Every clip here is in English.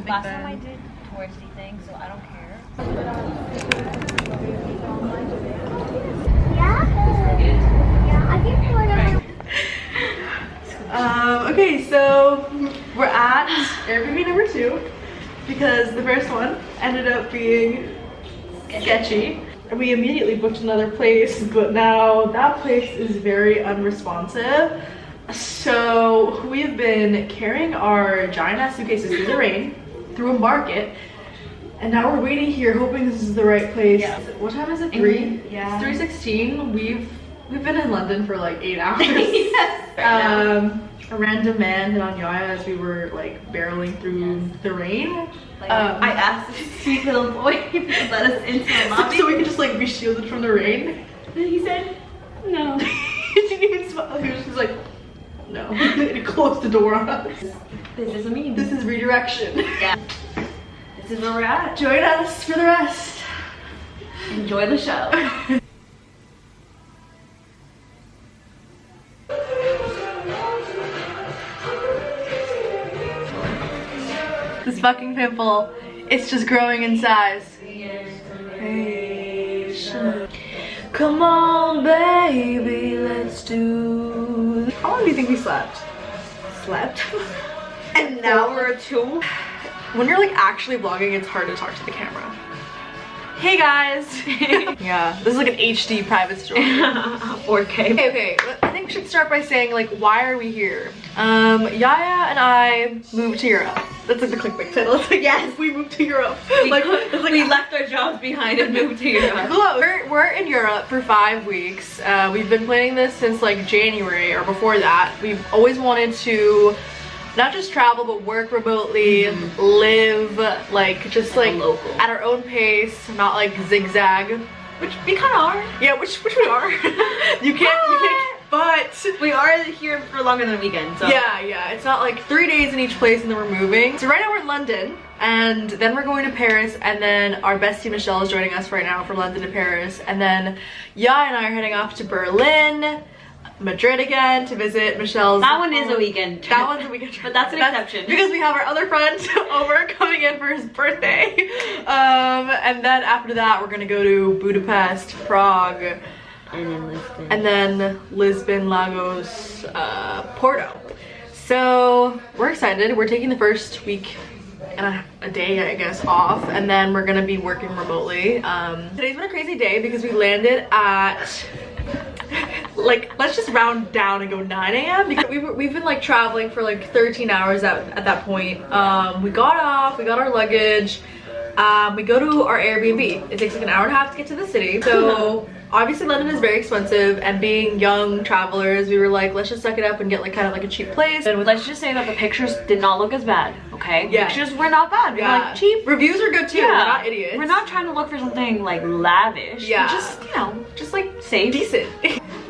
last time I did touristy things, so I don't care. Okay, so we're at Airbnb number 2 because the first one ended up being sketchy. And we immediately booked another place, but now that place is very unresponsive. So we've been carrying our giant ass suitcases through the rain, through a market, and now we're waiting here hoping this is the right place. Yeah. What time is it? 3? Yeah. It's 3:16. We've been in London for like 8 hours. Yes. A random man hit on Yaya as we were like barreling through the rain. Like, I asked this sweet little boy if he could let us into the lobby so we could just like be shielded from the rain. And he said no. He didn't even smile. He was just like, no. He closed the door on us. This is a meme. This is redirection. Yeah. This is where we're at. Join us for the rest. Enjoy the show. This fucking pimple, it's just growing in size. Come on, baby, let's do. How long do you think we slept? An hour or 2. When you're like actually vlogging, it's hard to talk to the camera. Hey guys! Yeah, this is like an HD private story. 4K. Okay, I think we should start by saying like, why are we here? Yaya and I moved to Europe. That's like the clickbait title. It's like, yes, we moved to Europe. We left our jobs behind and moved to Europe. We're in Europe for 5 weeks. We've been planning this since like January or before that. We've always wanted to not just travel but work remotely, live like just like at our own pace, not like zigzag, which we kind of are. Yeah, which we are. you can't but we are here for longer than a weekend, so yeah, it's not like 3 days in each place and then we're moving. So right now we're in London, and then we're going to Paris, and then our bestie Michelle is joining us right now from London to Paris, and then Yaya and I are heading off to Berlin, Madrid again to visit Michelle's. That one is a weekend trip. That one's a weekend trip. But that's an exception. Because we have our other friend over coming in for his birthday. And then after that we're gonna go to Budapest, Prague, and then Lisbon, Lagos, Porto. So we're excited. We're taking the first week and a day, I guess, off, and then we're gonna be working remotely. Today's been a crazy day because we landed at like, let's just round down and go 9 a.m. because we've been like traveling for like 13 hours at that point. We got off, we got our luggage, we go to our Airbnb. It takes like an hour and a half to get to the city. So obviously London is very expensive, and being young travelers, we were like, let's just suck it up and get like kind of like a cheap place. And let's just say that the pictures did not look as bad, okay? Yeah. Pictures were not bad. We were like, cheap. Reviews are good too. Yeah. We're not idiots. We're not trying to look for something like lavish. Yeah. We're just, you know, just like safe. Decent.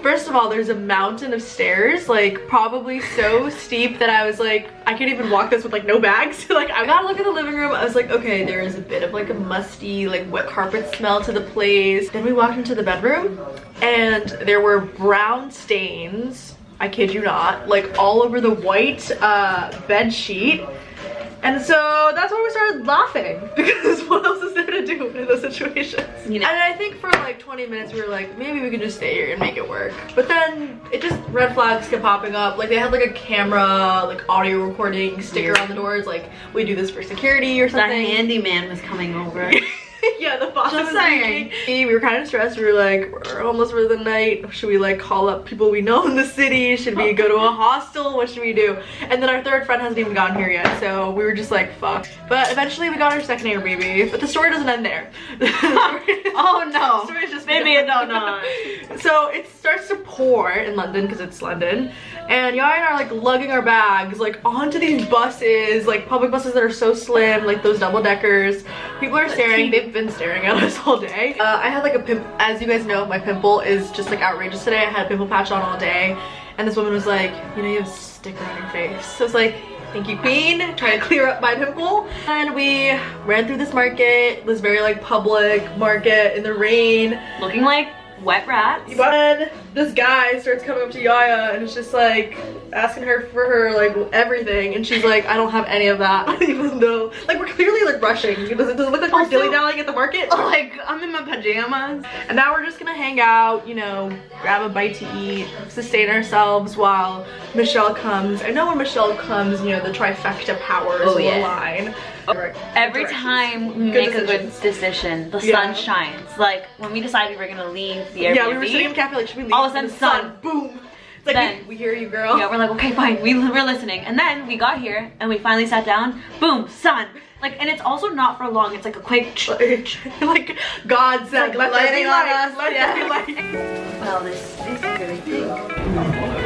First of all, there's a mountain of stairs, like probably so steep that I was like, I can't even walk this with like no bags. Like, I gotta look at the living room. I was like, okay, there is a bit of like a musty, like wet carpet smell to the place. Then we walked into the bedroom and there were brown stains, I kid you not, like all over the white bed sheet. And so that's why we started laughing, because what else is there to do in those situations? You know? And I think for like 20 minutes we were like, maybe we could just stay here and make it work. But then it just, red flags kept popping up. Like they had like a camera, like audio recording sticker on the doors, like we do this for security or something. That handyman was coming over. Yeah, the faucet was leaking. We were kind of stressed. We were like, we're almost for the night. Should we like call up people we know in the city? Should we go to a hostel? What should we do? And then our third friend hasn't even gotten here yet, so we were just like, fuck. But eventually we got our second Airbnb, but the story doesn't end there. Oh no. The story's just maybe it don't. So it starts to pour in London because it's London, and Yaya and I are like lugging our bags like onto these buses, like public buses that are so slim, like those double deckers. People are staring. They've been staring at us all day. I had like a pimple, as you guys know, my pimple is just like outrageous today. I had a pimple patch on all day, and this woman was like, you know, you have a sticker on your face. So it's like, thank you, queen, trying to clear up my pimple. And we ran through this market, this very like public market in the rain, looking like wet rats. But then this guy starts coming up to Yaya and it's just like asking her for her like everything, and she's like, I don't have any of that. Even though like we're clearly like rushing. Does it look like we're dilly-dallying at the market? Like I'm in my pajamas. And now we're just gonna hang out, you know, grab a bite to eat, sustain ourselves while Michelle comes. I know when Michelle comes, you know, the trifecta powers will align. Every time we make a good decision, the sun shines. Like when we decided we were gonna leave the Airbnb. Yeah, we were sitting in the cafe like, should we leave? All of a sudden, sun, boom. It's like, then, we hear you, girl. Yeah, we're like, okay, fine, we're listening. And then we got here and we finally sat down, boom, sun. Like, and it's also not for long, it's like a quick like God said, like, let there be light, us. let there be light. Well, this is a good thing.